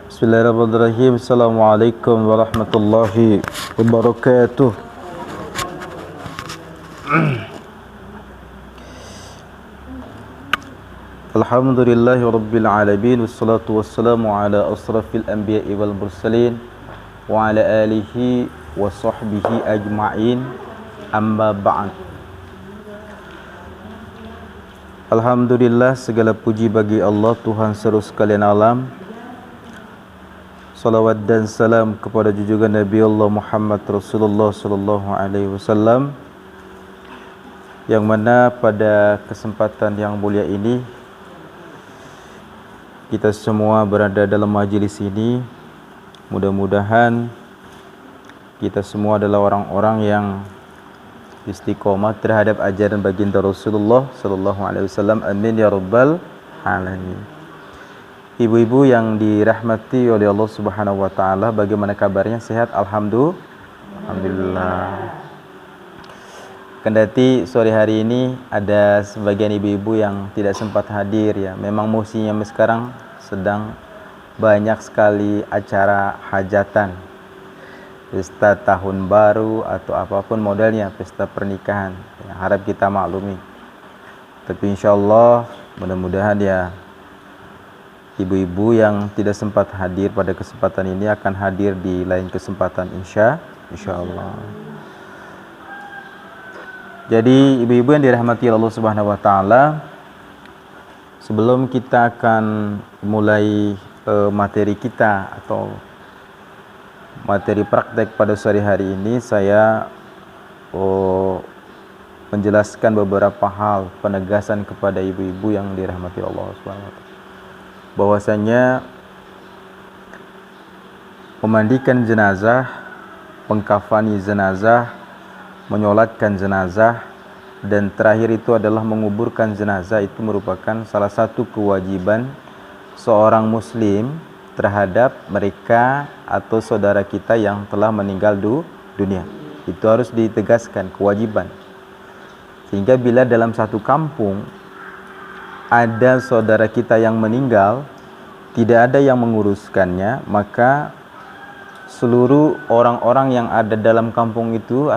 Bismillahirrahmanirrahim. Assalamualaikum warahmatullahi wabarakatuh. Alhamdulillahi rabbil alamin. Wassalatu wassalamu ala asrafil anbiya'i wal mursalin wa ala alihi wa sahbihi ajma'in. Amma ba'd. Alhamdulillah, segala puji bagi Allah, Tuhan seluruh sekalian alam. Salawat dan salam kepada junjungan Nabi Allah Muhammad Rasulullah sallallahu alaihi wasallam, yang mana pada kesempatan yang mulia ini kita semua berada dalam majlis ini. Mudah-mudahan kita semua adalah orang-orang yang istiqomah terhadap ajaran baginda Rasulullah sallallahu alaihi wasallam. Amin ya rabbal alamin. Ibu-ibu yang dirahmati oleh Allah Subhanahu wa taala, bagaimana kabarnya? Sehat? Alhamdulillah. Kendati sore hari ini ada sebagian ibu-ibu yang tidak sempat hadir ya. Memang musimnya sekarang sedang banyak sekali acara hajatan, pesta tahun baru atau apapun modelnya, pesta pernikahan. Ya, harap kita maklumi. Tapi insyaallah mudah-mudahan ya ibu-ibu yang tidak sempat hadir pada kesempatan ini akan hadir di lain kesempatan insyaallah. Jadi ibu-ibu yang dirahmati Allah Subhanahu wa taala, sebelum kita akan mulai materi kita atau materi praktek pada sore hari ini, saya menjelaskan beberapa hal penegasan kepada ibu-ibu yang dirahmati Allah Subhanahu wa taala, bahwasanya memandikan jenazah, mengkafani jenazah, menyolatkan jenazah, dan terakhir itu adalah menguburkan jenazah, itu merupakan salah satu kewajiban seorang muslim terhadap mereka atau saudara kita yang telah meninggal dunia. Itu harus ditegaskan, kewajiban. Sehingga bila dalam satu kampung ada saudara kita yang meninggal, tidak ada yang menguruskannya, maka seluruh orang-orang yang ada dalam kampung itu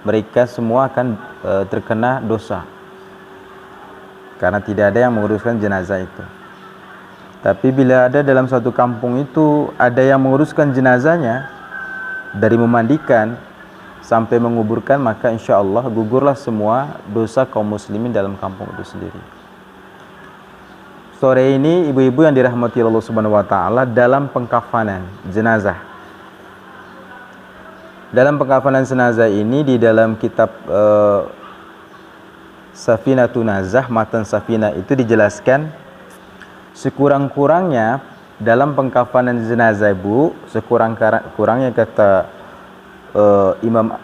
mereka semua akan terkena dosa, karena tidak ada yang menguruskan jenazah itu. Tapi bila ada dalam satu kampung itu ada yang menguruskan jenazahnya, dari memandikan sampai menguburkan, maka insya Allah gugurlah semua dosa kaum muslimin dalam kampung itu sendiri. Sore ini ibu-ibu yang dirahmati Allah Subhanahu wa taala, dalam pengkafanan jenazah. Dalam pengkafanan jenazah ini, di dalam kitab Safinatun Nazah, matan Safinah, itu dijelaskan sekurang-kurangnya dalam pengkafanan jenazah, ibu, sekurang-kurangnya kata Imam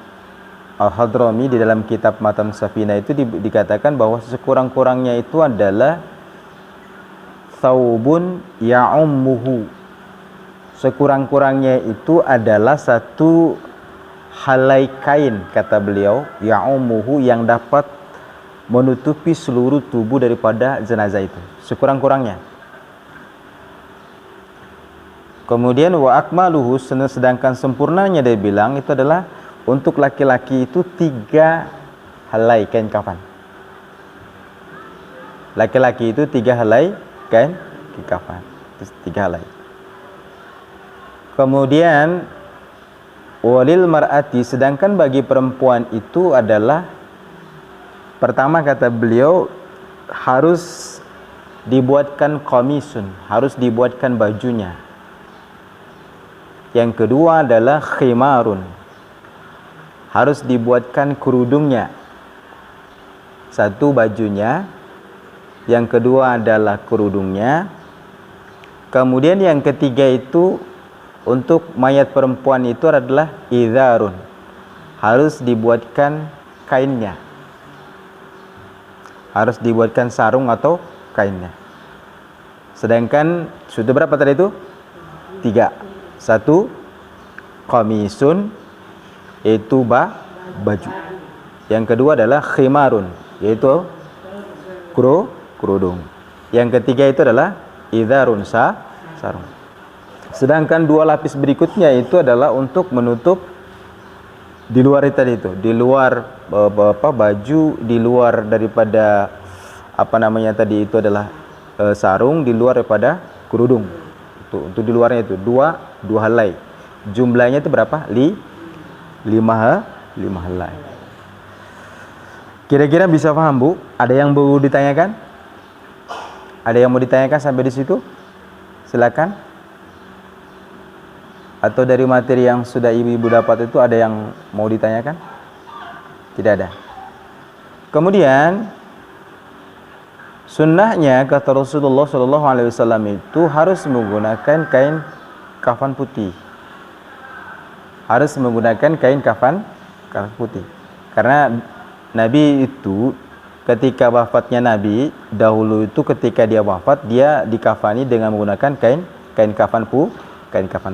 Al-Hadrami di dalam kitab Matan Safinah itu dikatakan bahwa sekurang-kurangnya itu adalah thawbun ya'ummuhu. Sekurang-kurangnya itu adalah satu helai kain, kata beliau, ya'ummuhu, yang dapat menutupi seluruh tubuh daripada jenazah itu, sekurang-kurangnya. Kemudian wa akmaluhu, sedangkan sempurnanya dia bilang itu adalah untuk laki-laki itu 3 helai kain kafan. Laki-laki itu 3 helai kain kafan, itu 3 helai. Kemudian walil mar'ati, sedangkan bagi perempuan itu adalah, pertama kata beliau, harus dibuatkan qamisun, harus dibuatkan bajunya. Yang kedua adalah khimarun, harus dibuatkan kerudungnya. Satu bajunya, yang kedua adalah kerudungnya. Kemudian yang ketiga itu untuk mayat perempuan itu adalah idharun, harus dibuatkan kainnya, harus dibuatkan sarung atau kainnya. Sedangkan sudah berapa tadi itu? 3. Satu qamisun, yaitu baju. Yang kedua adalah khimarun, yaitu kerudung. Yang ketiga itu adalah idharun, sarung. Sedangkan 2 lapis berikutnya itu adalah untuk menutup di luar itu tadi itu, di luar baju, di luar daripada tadi itu adalah sarung, di luar daripada kerudung. Untuk di luarnya itu dua helai. Jumlahnya itu berapa? 5 helai. Kira-kira bisa paham, Bu? Ada yang mau ditanyakan? Ada yang mau ditanyakan sampai di situ? Silakan. Atau dari materi yang sudah ibu-ibu dapat itu ada yang mau ditanyakan? Tidak ada. Kemudian sunnahnya kata Rasulullah SAW itu harus menggunakan kain kafan putih. Harus menggunakan kain kafan putih. Karena Nabi itu ketika wafatnya Nabi dahulu itu ketika dia wafat dia dikafani dengan menggunakan kain kafan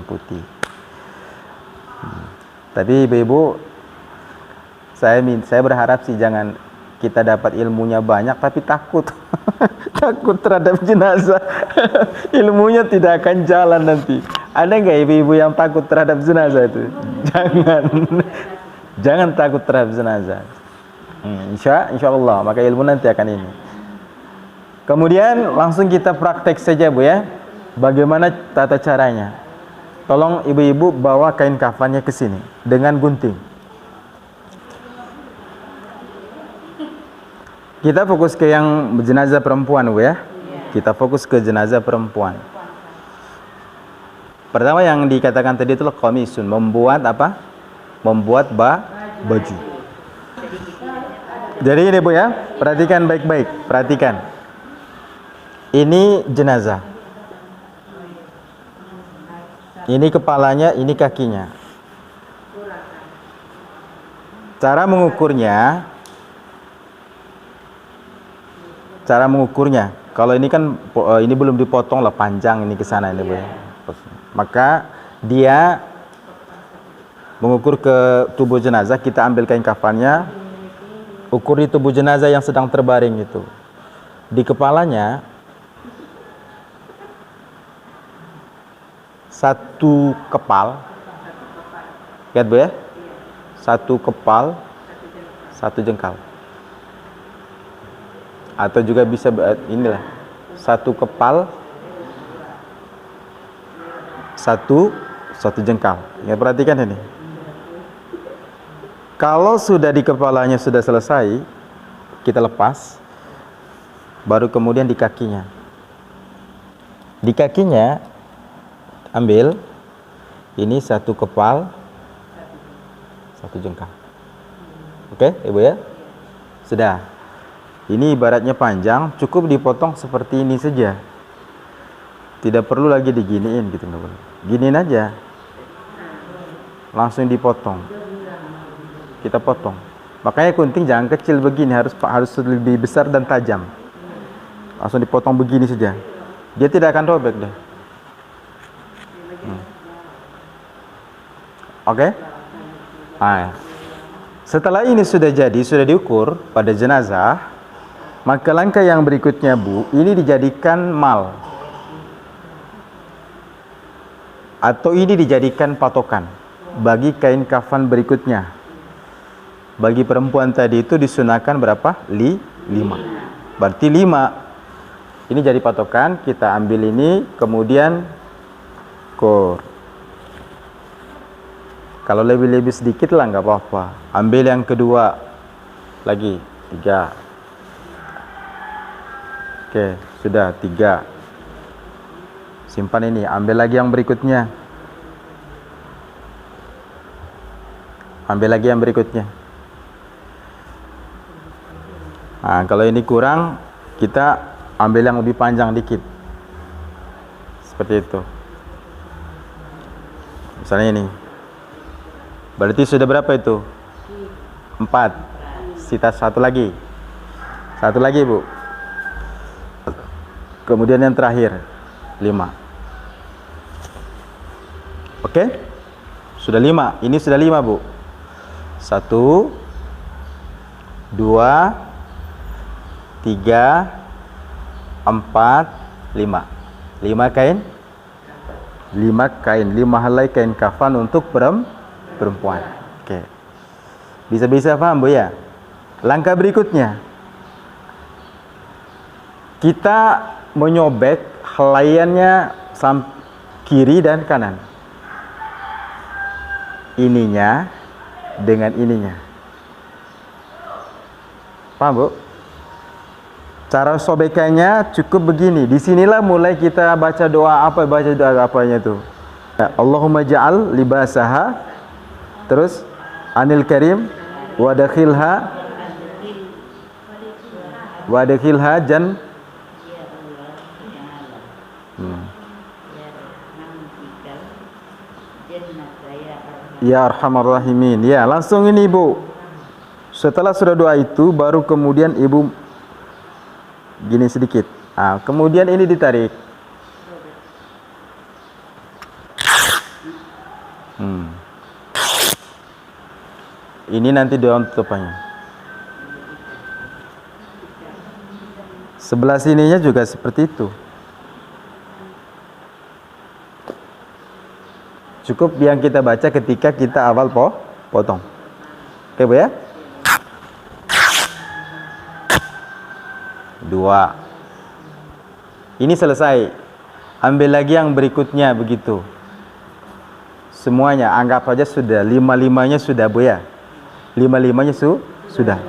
putih. Tapi ibu-ibu, saya berharap sih jangan kita dapat ilmunya banyak tapi takut takut terhadap jenazah. Ilmunya tidak akan jalan nanti. Ada nggak ibu-ibu yang takut terhadap jenazah itu? Jangan takut terhadap jenazah. Insya Allah maka ilmu nanti akan ini. Kemudian langsung kita praktek saja, Bu ya. Bagaimana tata caranya? Tolong ibu-ibu bawa kain kafannya ke sini dengan gunting. Kita fokus ke yang jenazah perempuan, Bu ya. Kita fokus ke jenazah perempuan. Pertama yang dikatakan tadi itu qamisun, membuat apa? Membuat baju. Jadi ini, Bu ya, perhatikan baik-baik, perhatikan. Ini jenazah. Ini kepalanya, ini kakinya. Cara mengukurnya, kalau ini kan ini belum dipotong lah, panjang ini ke sana ini, Bu ya. Maka dia mengukur ke tubuh jenazah, kita ambil kain kafannya, ukur di tubuh jenazah yang sedang terbaring itu. Di kepalanya 1 kepal, lihat, Bu ya, 1 kepal 1 jengkal, atau juga bisa inilah 1 kepal 1 jengkal. Ya, perhatikan ini. Kalau sudah di kepalanya sudah selesai, kita lepas, baru kemudian di kakinya. Di kakinya ambil ini 1 kepal 1 jengkal. Oke, Ibu ya? Sudah. Ini ibaratnya panjang, cukup dipotong seperti ini saja. Tidak perlu lagi diginiin gitu, nggak boleh. Giniin aja. Langsung dipotong. Kita potong. Makanya gunting jangan kecil begini, harus lebih besar dan tajam. Langsung dipotong begini saja. Dia tidak akan robek deh. Oke? Nah, setelah ini sudah jadi, sudah diukur pada jenazah, maka langkah yang berikutnya, Bu, ini dijadikan mal. Atau ini dijadikan patokan bagi kain kafan berikutnya. Bagi perempuan tadi itu disunahkan berapa? 5. Berarti 5. Ini jadi patokan, kita ambil ini, kemudian ukur. Kalau lebih sedikit lah nggak apa-apa. Ambil yang kedua lagi 3. Oke, sudah 3. Simpan ini. Ambil lagi yang berikutnya. Ambil lagi yang berikutnya. Nah, kalau ini kurang, kita ambil yang lebih panjang dikit. Seperti itu. Misalnya ini. Berarti sudah berapa itu? 4. Sisa 1 lagi. 1 lagi, Bu. Kemudian yang terakhir 5. Oke? Sudah 5. Ini sudah 5, Bu. 1 2 3 4 5. 5 kain 5 helai kain kafan untuk perempuan. Oke. Bisa paham Bu ya? Langkah berikutnya, kita menyobek helaiannya kiri dan kanan. Ininya dengan ininya. Paham Bu? Cara sobekannya cukup begini. Disinilah mulai kita baca doa apanya tuh. Allahumma ja'al libasaha, terus anil karim wadakhilha jan ya arhamar rahimin. Ya, langsung ini Bu. Setelah sudah doa itu, baru kemudian Ibu gini sedikit. Kemudian ini ditarik. Ini nanti doa tutupannya. Sebelah sininya juga seperti itu. Cukup yang kita baca ketika kita awal potong. Oke Bu ya? 2. Ini selesai. Ambil lagi yang berikutnya begitu. Semuanya anggap aja sudah 5-5-nya sudah Bu ya. 5-5-nya sudah.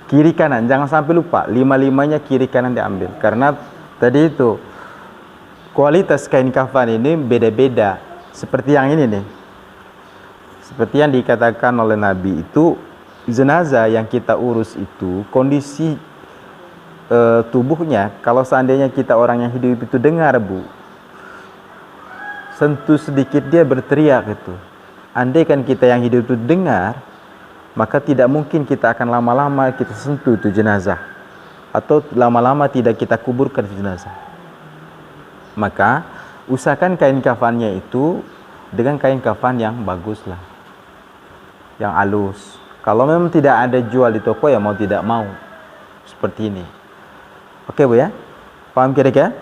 Kiri kanan jangan sampai lupa. 5-5-nya kiri kanan diambil. Karena tadi itu kualitas kain kafan ini beda-beda. Seperti yang ini nih. Seperti yang dikatakan oleh Nabi itu, jenazah yang kita urus itu kondisi tubuhnya, kalau seandainya kita orang yang hidup itu dengar Bu, sentuh sedikit dia berteriak itu. Andai kan kita yang hidup itu dengar, maka tidak mungkin kita akan lama-lama kita sentuh itu jenazah, atau lama-lama tidak kita kuburkan jenazah. Maka usahakan kain kafannya itu dengan kain kafan yang bagus lah, yang halus. Kalau memang tidak ada jual di toko, ya mau tidak mau seperti ini. Oke Bu ya, paham kira-kira?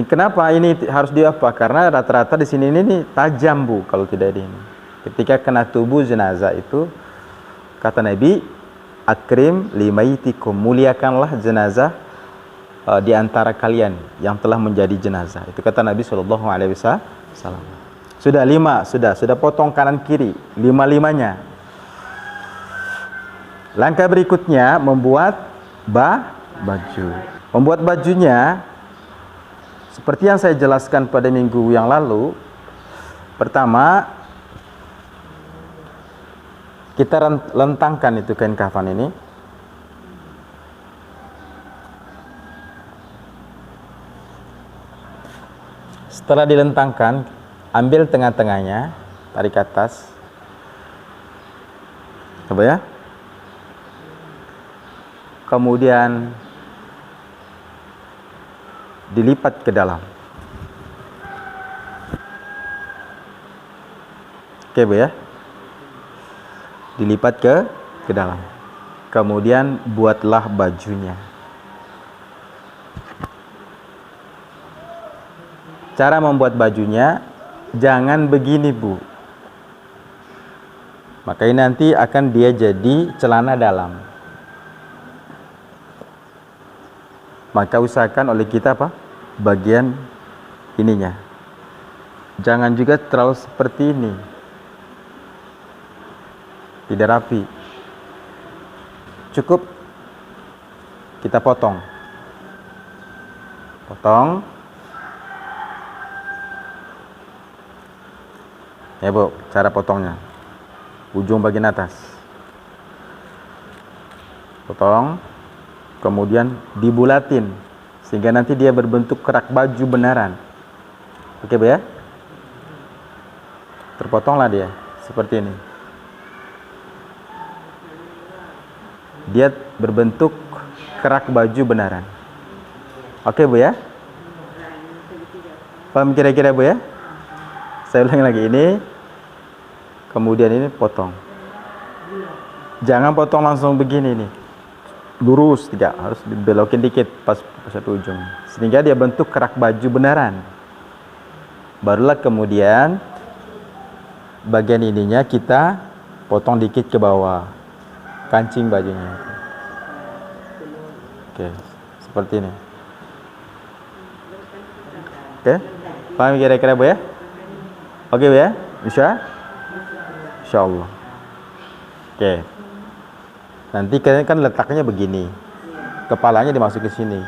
Kenapa ini harus diapa? Karena rata-rata di sini ini tajam Bu, kalau tidak di ini. Ketika kena tubuh jenazah itu, kata Nabi, akrim limaitikum, muliakanlah jenazah di antara kalian yang telah menjadi jenazah. Itu kata Nabi SAW. Sudah 5, sudah potong kanan kiri, 5-5-nya. Langkah berikutnya membuat baju. Membuat bajunya seperti yang saya jelaskan pada minggu yang lalu. Pertama, kita lentangkan itu kain kafan ini. Setelah dilentangkan, ambil tengah-tengahnya, tarik ke atas. Coba ya. Kemudian dilipat ke dalam. Oke Bu ya. Dilipat ke dalam. Kemudian buatlah bajunya. Cara membuat bajunya jangan begini Bu. Maka ini nanti akan dia jadi celana dalam. Maka usahakan oleh kita bagian ininya. Jangan juga terlalu seperti ini. Tidak rapi. Cukup kita potong. Potong. Ya Bu, cara potongnya. Ujung bagian atas. Potong. Kemudian dibulatin sehingga nanti dia berbentuk kerak baju beneran. Oke Bu ya. Terpotonglah dia seperti ini. Dia berbentuk kerak baju beneran. Oke Bu ya. Paham kira-kira Bu ya? Saya ulangi lagi, ini kemudian ini potong. Jangan potong langsung begini nih. Lurus, tidak, harus dibelokin dikit pas satu ujung, sehingga dia bentuk kerak baju beneran. Barulah kemudian bagian ininya kita potong dikit ke bawah, kancing bajunya. Oke, seperti ini. Oke, paham kira-kira Bu ya? Oke Bu ya, Insyaallah. Oke, nanti kalian kan letaknya begini, kepalanya dimasuk ke sini.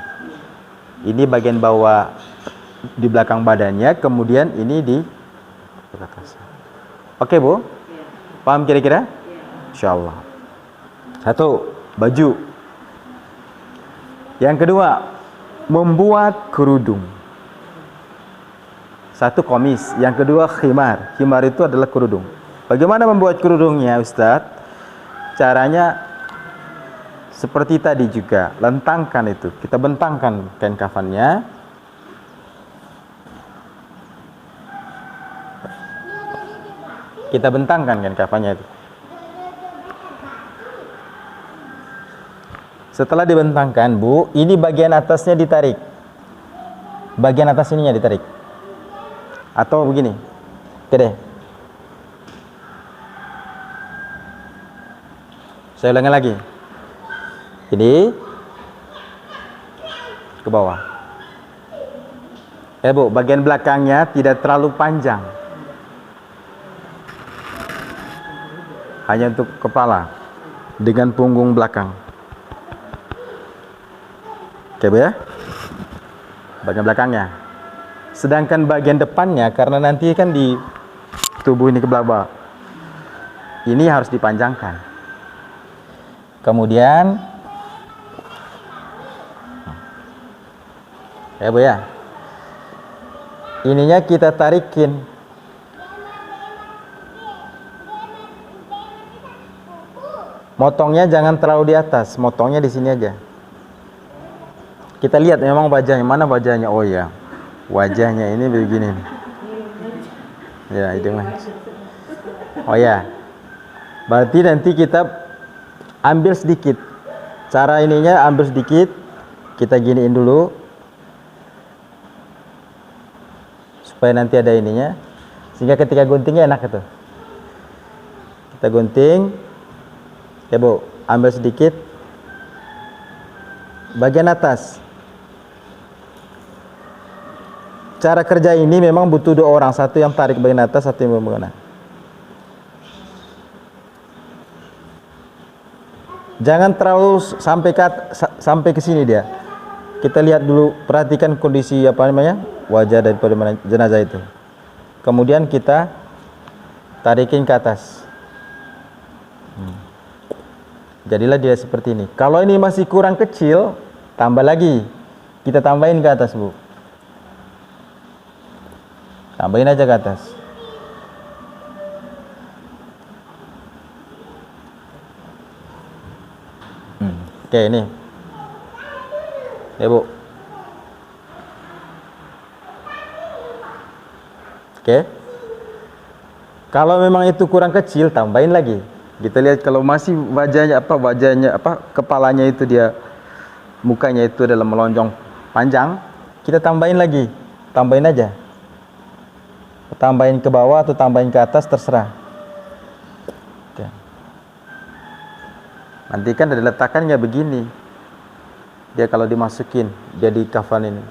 Ini bagian bawah di belakang badannya, kemudian ini di atas. Oke Bu, paham kira-kira? Insyaallah. Satu, baju. Yang kedua, membuat kerudung. Satu komis, yang kedua khimar. Khimar itu adalah kerudung. Bagaimana membuat kerudungnya Ustadz? Caranya seperti tadi juga, lentangkan itu. Kita bentangkan kain kafannya. Kita bentangkan kain kafannya itu. Setelah dibentangkan Bu, ini bagian atasnya ditarik. Bagian atas ininya ditarik. Atau begini. Oke deh. Saya ulangi lagi. Ini ke bawah. Bu, bagian belakangnya tidak terlalu panjang. Hanya untuk kepala dengan punggung belakang. Oke Bu ya. Bagian belakangnya. Sedangkan bagian depannya, karena nanti kan di tubuh ini ke belakang, ini harus dipanjangkan. Kemudian ya Bu ya, ininya kita tarikin. Motongnya jangan terlalu di atas, motongnya di sini aja. Kita lihat memang wajahnya, mana wajahnya? Oh ya, wajahnya ini begini. Ya, itu mas. Oh ya, berarti nanti kita ambil sedikit. Cara ininya ambil sedikit, kita giniin dulu, supaya nanti ada ininya, sehingga ketika guntingnya enak itu. Kita gunting, ya Bu, ambil sedikit, bagian atas. Cara kerja ini memang butuh dua orang, satu yang tarik bagian atas, satu yang bagian bawah. Jangan terlalu sampai ke sini dia. Kita lihat dulu, perhatikan kondisi wajah daripada jenazah itu. Kemudian kita tarikin ke atas. Jadilah dia seperti ini. Kalau ini masih kurang kecil, tambah lagi. Kita tambahin ke atas Bu. Tambahin aja ke atas. Oke, ini. Ya Bu. Oke. Kalau memang itu kurang kecil, tambahin lagi. Kita lihat kalau masih wajahnya kepalanya itu dia, mukanya itu adalah melonjong panjang, kita tambahin lagi. Tambahin aja. Tambahin ke bawah atau tambahin ke atas, terserah. Oke. Nanti kan ada letakannya begini. Dia kalau dimasukin, dia di kafan ini.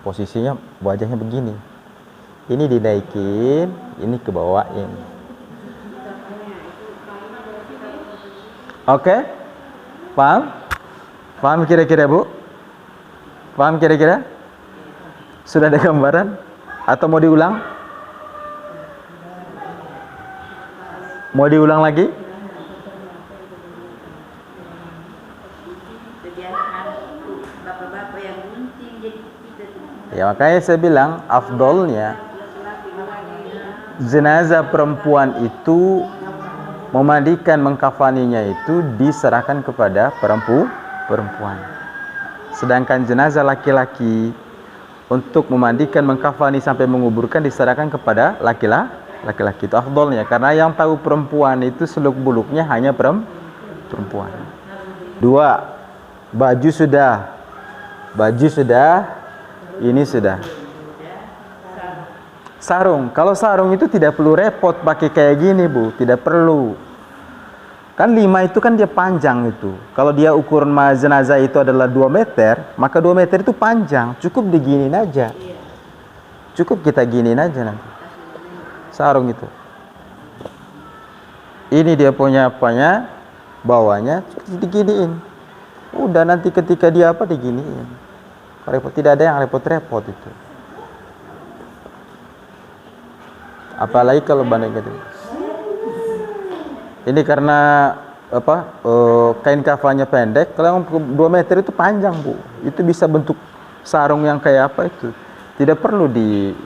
Posisinya wajahnya begini. Ini dinaikin, ini ke bawain. Oke? Paham? Paham kira-kira Bu? Paham kira-kira? Sudah ada gambaran? Atau mau diulang? Mau diulang lagi? Ya makanya saya bilang afdolnya jenazah perempuan itu memandikan, mengkafaninya itu diserahkan kepada perempuan. Sedangkan jenazah laki-laki untuk memandikan, mengkafani sampai menguburkan diserahkan kepada laki-laki. Itu afdolnya, karena yang tahu perempuan itu seluk-beluknya hanya perempuan. Dua, baju sudah, ini sudah. Sarung. Kalau sarung itu tidak perlu repot pakai kayak gini, Bu. Tidak perlu. Kan 5 itu kan dia panjang itu. Kalau dia ukuran jenazah itu adalah 2 meter, maka 2 meter itu panjang. Cukup diginiin aja. Cukup kita giniin aja nanti. Sarung itu. Ini dia punya apanya, bawahnya diginiin. Udah nanti ketika dia apa diginiin. Repot, tidak ada yang repot-repot itu. Apalagi kalau banding gitu. Ini karena apa? Kain kafannya pendek. Kalau yang 2 meter itu panjang, Bu. Itu bisa bentuk sarung yang kayak apa itu. Tidak perlu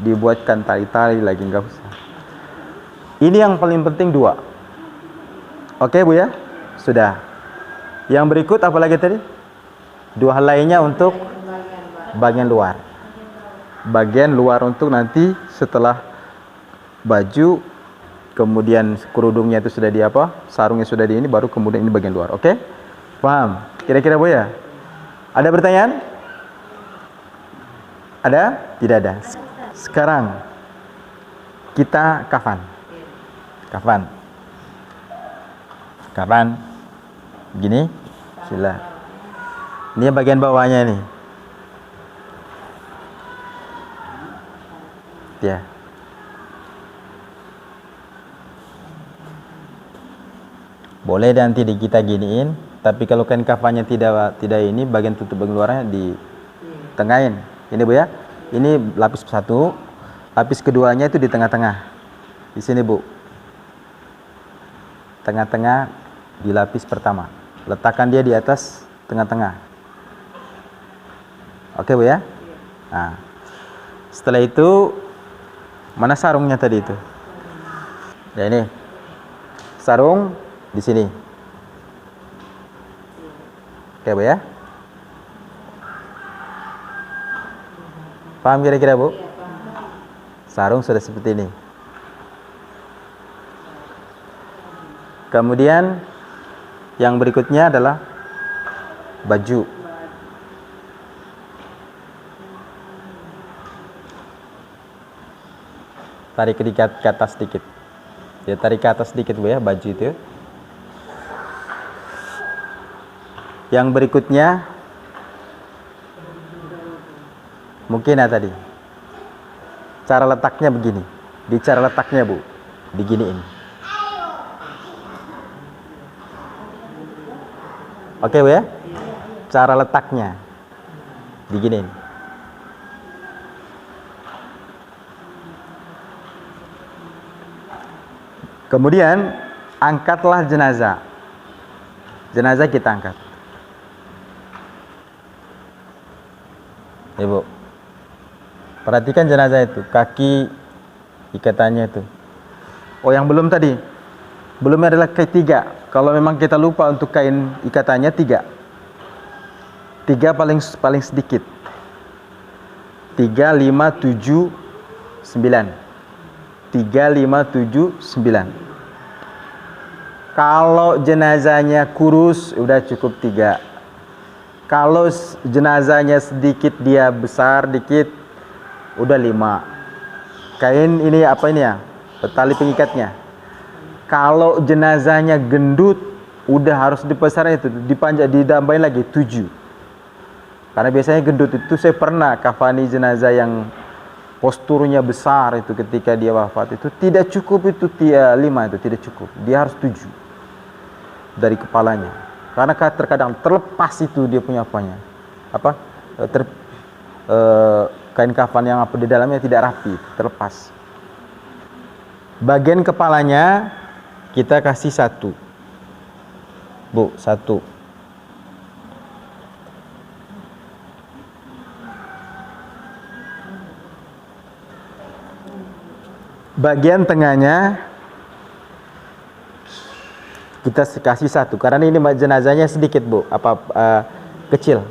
dibuatkan tali-tali lagi, nggak usah. Ini yang paling penting 2. Oke, Bu ya? Sudah. Yang berikut apa lagi tadi? 2 hal lainnya untuk bagian luar. Bagian luar untuk nanti setelah baju, kemudian kerudungnya itu sudah di apa? Sarungnya sudah di ini, baru kemudian ini bagian luar. Oke? Paham? Kira-kira Bu ya? Ada pertanyaan? Ada? Tidak ada. Sekarang kita kafan. Kafan. Kafan. Gini. Sila. Ini bagian bawahnya nih. Ya. Boleh nanti kita giniin, tapi kalau kain kafannya tidak ini, bagian tutup bagian luarnya di tengahin. Ini Bu ya. Ini lapis 1, lapis keduanya itu di tengah-tengah. Di sini Bu. Tengah-tengah di lapis pertama. Letakkan dia di atas tengah-tengah. Oke Bu ya. Nah, setelah itu mana sarungnya tadi itu? Ya ini. Sarung di sini. Oke Bu ya. Paham kira-kira Bu? Sarung sudah seperti ini. Kemudian yang berikutnya adalah baju. Tarik ke atas sedikit. Ya, tarik ke atas sedikit Bu ya, baju itu. Yang berikutnya mungkin tadi cara letaknya begini. Di cara letaknya Bu, diginiin. Oke Bu ya. Cara letaknya diginiin. Kemudian angkatlah jenazah. Jenazah kita angkat. Ibu, perhatikan jenazah itu, kaki ikatannya itu. Oh, yang belum tadi, belumnya adalah ketiga. Kalau memang kita lupa untuk kain ikatannya 3 paling sedikit. 3, 5, 7, 9. 3, 5, 7, 9. Kalau jenazahnya kurus, udah cukup 3. Kalau jenazahnya sedikit, dia besar dikit, udah 5. Kain ini apa ini ya? Tali pengikatnya. Kalau jenazahnya gendut, udah harus dibesarkan itu, dipanjang, ditambahin lagi 7. Karena biasanya gendut itu, saya pernah kafani jenazah yang posturnya besar itu ketika dia wafat itu tidak cukup itu 5 itu tidak cukup. Dia harus 7 dari kepalanya. Karena terkadang terlepas itu dia punya apanya, kain kafan yang apa di dalamnya tidak rapi, terlepas. Bagian kepalanya kita kasih 1, Bu, 1. Bagian tengahnya kita kasih 1, karena ini jenazahnya sedikit Bu, kecil.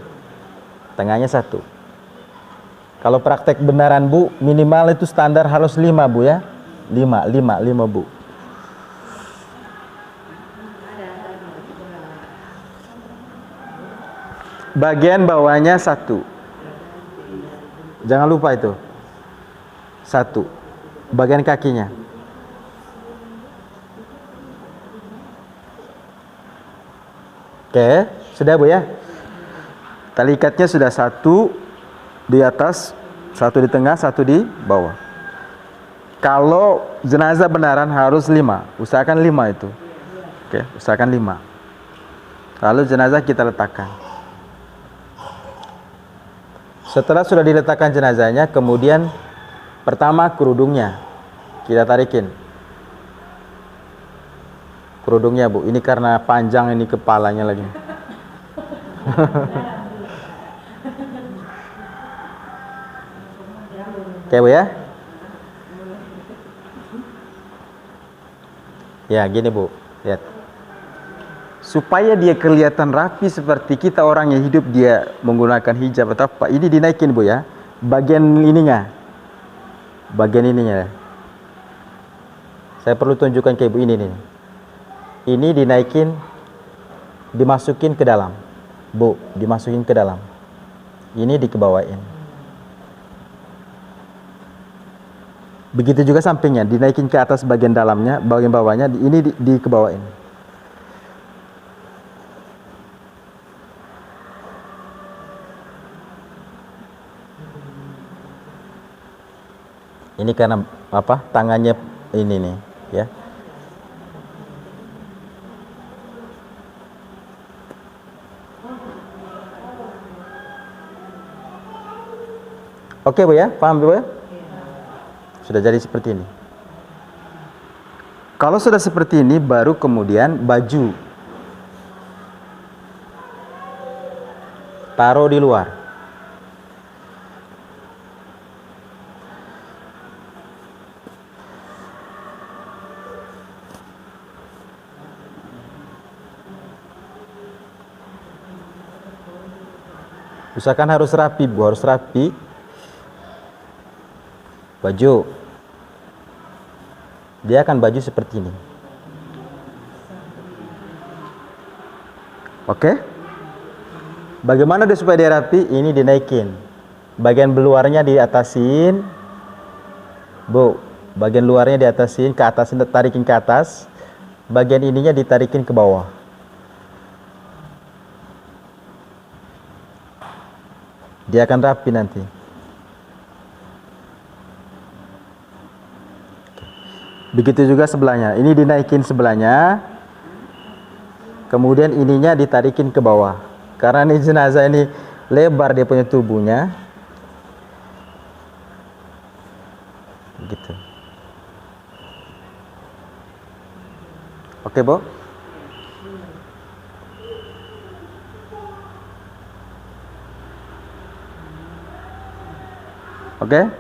Tengahnya 1. Kalau praktek benaran Bu, minimal itu standar harus 5 Bu ya. 5 Bu. Bagian bawahnya 1. Jangan lupa itu. 1. bagian kakinya. Oke, sudah Bu ya. Tali ikatnya sudah satu di atas, satu di tengah, satu di bawah. Kalau jenazah benaran harus 5, usahakan 5 itu. Oke, usahakan 5. Lalu jenazah kita letakkan. Setelah sudah diletakkan jenazahnya, kemudian pertama kerudungnya kita tarikin. Kerudungnya Bu, ini karena panjang ini kepalanya lagi. Oke Bu ya. Ya gini Bu, lihat. Supaya dia kelihatan rapi seperti kita orang yang hidup dia menggunakan hijab atau apa, ini dinaikin Bu ya. Bagian ininya. Bagian ininya. Saya perlu tunjukkan ke Ibu ini nih. Ini dinaikin, dimasukin ke dalam. Bu, dimasukin ke dalam. Ini dikebawain. Begitu juga sampingnya, dinaikin ke atas bagian dalamnya, bagian bawahnya, ini dikebawain. Ini karena apa? Tangannya ini nih, ya. Oke Bu ya, paham Bu ya? Sudah jadi seperti ini. Kalau sudah seperti ini, baru kemudian baju taruh di luar. Usahakan harus rapi Bu, harus rapi. Baju, dia akan baju seperti ini. Oke? Bagaimana dia supaya dia rapi? Ini dinaikin. Bagian luarnya diatasin. Bu, bagian luarnya diatasin, ke atas, tarikin ke atas. Bagian ininya ditarikin ke bawah. Dia akan rapi nanti. Begitu juga sebelahnya. Ini dinaikin sebelahnya. Kemudian ininya ditarikin ke bawah. Karena ini jenazah ini lebar dia punya tubuhnya. Gitu. Oke, Bu? Oke?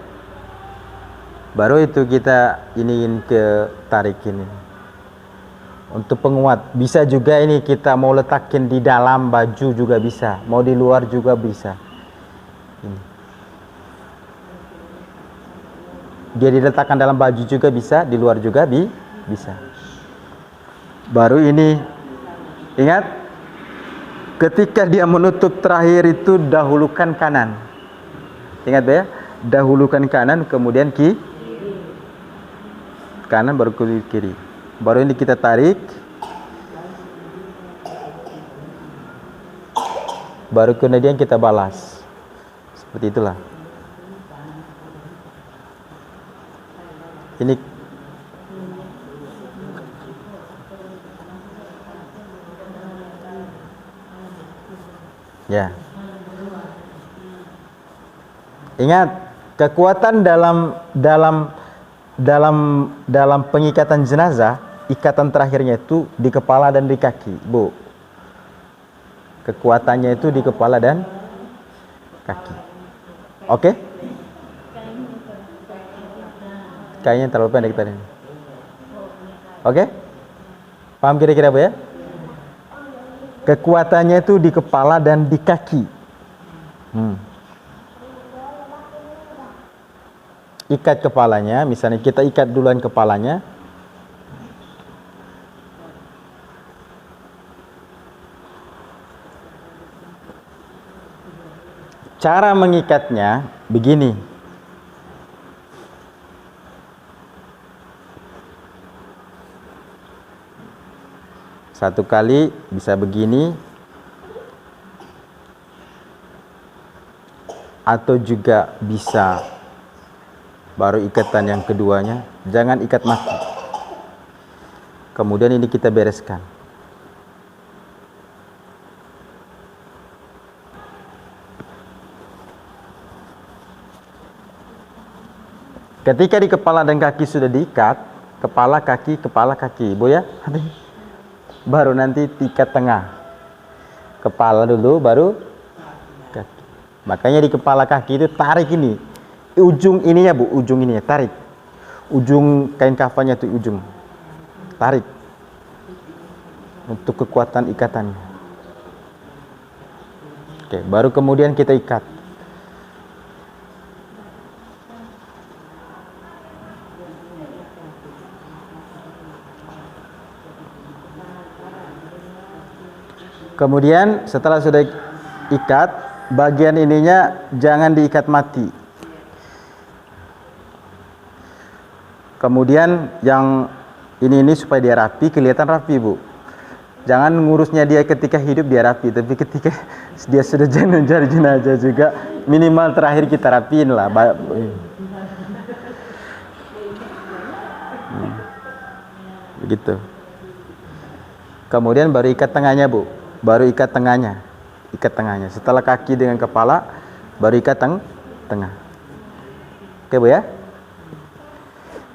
Baru itu kita iniin ke tarikin ini. Untuk penguat, bisa juga ini kita mau letakin di dalam baju juga bisa, mau di luar juga bisa. Ini. Dia diletakkan dalam baju juga bisa, di luar juga bisa. Baru ini, ingat, ketika dia menutup terakhir itu dahulukan kanan. Ingat ya, dahulukan kanan, kemudian kanan baru kiri. Baru ini kita tarik. Baru kemudian kita balas. Seperti itulah. Ini ya. Ingat, kekuatan dalam pengikatan jenazah, ikatan terakhirnya itu di kepala dan di kaki, Bu. Kekuatannya itu di kepala dan kaki. Oke? Kayaknya terlalu pendek tadi. Oke? Paham kira-kira, Bu ya? Kekuatannya itu di kepala dan di kaki. Ikat kepalanya, misalnya kita ikat duluan kepalanya. Cara mengikatnya begini. Satu kali bisa begini, atau juga bisa baru ikatan yang keduanya. Jangan ikat mati. Kemudian ini kita bereskan. Ketika di kepala dan kaki sudah diikat, kepala kaki, Bu ya. Baru nanti ikat tengah. Kepala dulu, baru kaki. Makanya di kepala kaki itu tarik ini. Ujung ininya, Bu, ujung ininya tarik. Ujung kain kafannya itu ujung. Tarik. Untuk kekuatan ikatannya. Oke, baru kemudian kita ikat. Kemudian setelah sudah ikat, bagian ininya jangan diikat mati. Kemudian yang ini supaya dia rapi, kelihatan rapi, Bu. Jangan ngurusnya dia ketika hidup dia rapi, tapi ketika dia sudah jadi jenazah juga minimal terakhir kita rapiin lah. Begitu. Kemudian baru ikat tengahnya, Bu. Baru ikat tengahnya. Ikat tengahnya. Setelah kaki dengan kepala, baru ikat tengah. Oke, Bu ya?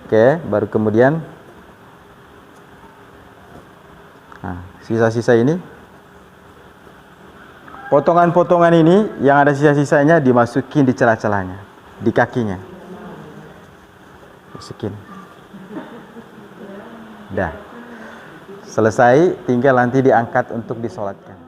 Oke, baru kemudian sisa-sisa ini, potongan-potongan ini yang ada sisa-sisanya dimasukin di celah-celahnya, di kakinya. Masukin. Dah. Selesai, tinggal nanti diangkat untuk disolatkan.